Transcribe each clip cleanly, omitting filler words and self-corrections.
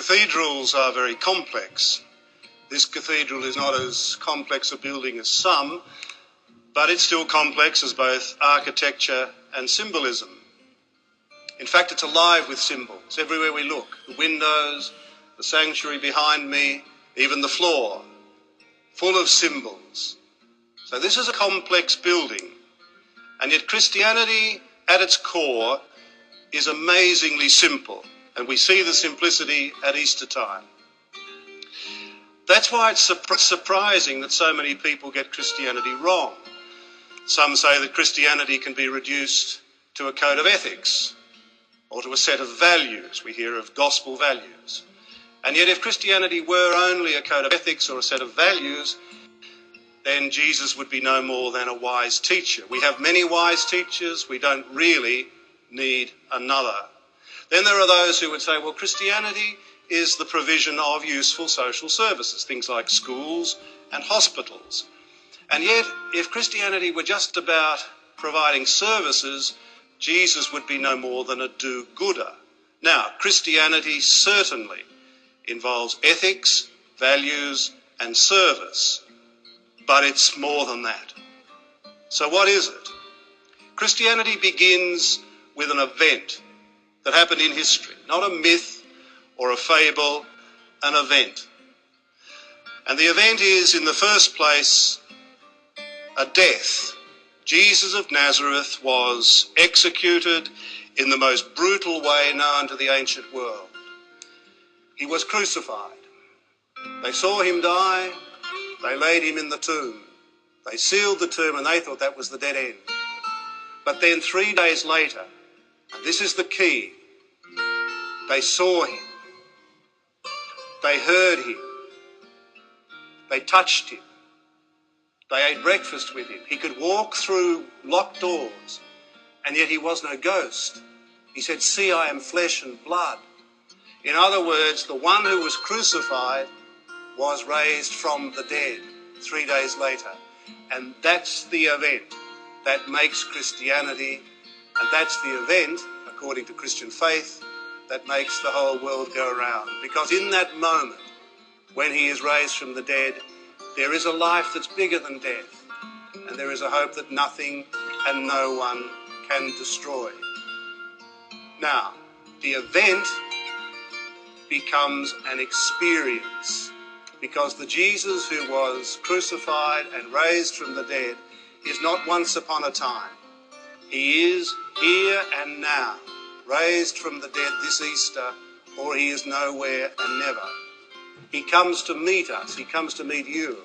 Cathedrals are very complex. This cathedral is not as complex a building as some, but it's still complex as both architecture and symbolism. In fact, it's alive with symbols everywhere we look. The windows, the sanctuary behind me, even the floor, full of symbols. So this is a complex building, and yet Christianity at its core is amazingly simple, and we see the simplicity at Easter time. That's why it's surprising that so many people get Christianity wrong. Some say that Christianity can be reduced to a code of ethics or to a set of values. We hear of gospel values. And yet if Christianity were only a code of ethics or a set of values, then Jesus would be no more than a wise teacher. We have many wise teachers. We don't really need another. Then there are those who would say, well, Christianity is the provision of useful social services, things like schools and hospitals. And yet, if Christianity were just about providing services, Jesus would be no more than a do-gooder. Now, Christianity certainly involves ethics, values, and service, but it's more than that. So what is it? Christianity begins with an event that happened in history, not a myth or a fable, an event. And the event is, in the first place, a death. Jesus of Nazareth was executed in the most brutal way known to the ancient world. He was crucified. They saw him die. They laid him in the tomb. They sealed the tomb and they thought that was the dead end. But then 3 days later, and this is the key, they saw him. They heard him. They touched him. They ate breakfast with him. He could walk through locked doors, and yet he was no ghost. He said, "See, I am flesh and blood." In other words, the one who was crucified was raised from the dead 3 days later. And that's the event that makes Christianity, and that's the event, according to Christian faith, that makes the whole world go round. Because in that moment, when he is raised from the dead, there is a life that's bigger than death, and there is a hope that nothing and no one can destroy. Now, the event becomes an experience, because the Jesus who was crucified and raised from the dead is not once upon a time. He is here and now, raised from the dead this Easter, or he is nowhere and never. He comes to meet us. He comes to meet you.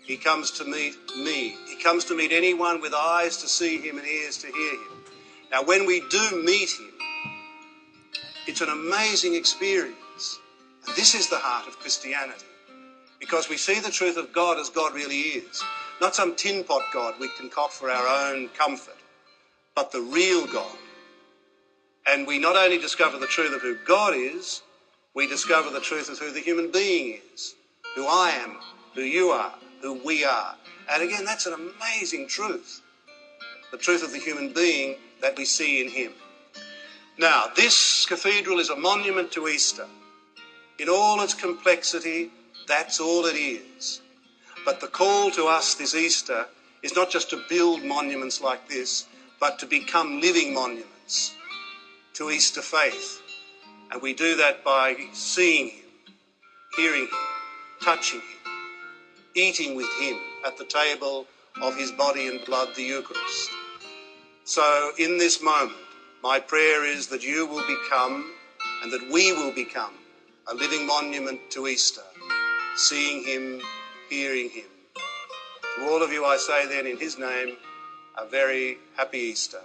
He comes to meet me. He comes to meet anyone with eyes to see him and ears to hear him. Now, when we do meet him, it's an amazing experience. And this is the heart of Christianity, because we see the truth of God as God really is. Not some tin pot God we concoct for our own comfort, but the real God. And we not only discover the truth of who God is, we discover the truth of who the human being is, who I am, who you are, who we are. And again, that's an amazing truth, the truth of the human being that we see in him. Now, this cathedral is a monument to Easter. In all its complexity, that's all it is. But the call to us this Easter is not just to build monuments like this, but to become living monuments to Easter faith. And we do that by seeing him, hearing him, touching him, eating with him at the table of his body and blood, the Eucharist. So in this moment, my prayer is that you will become, and that we will become, a living monument to Easter, seeing him, hearing him. To all of you I say then in his name, a very happy Easter.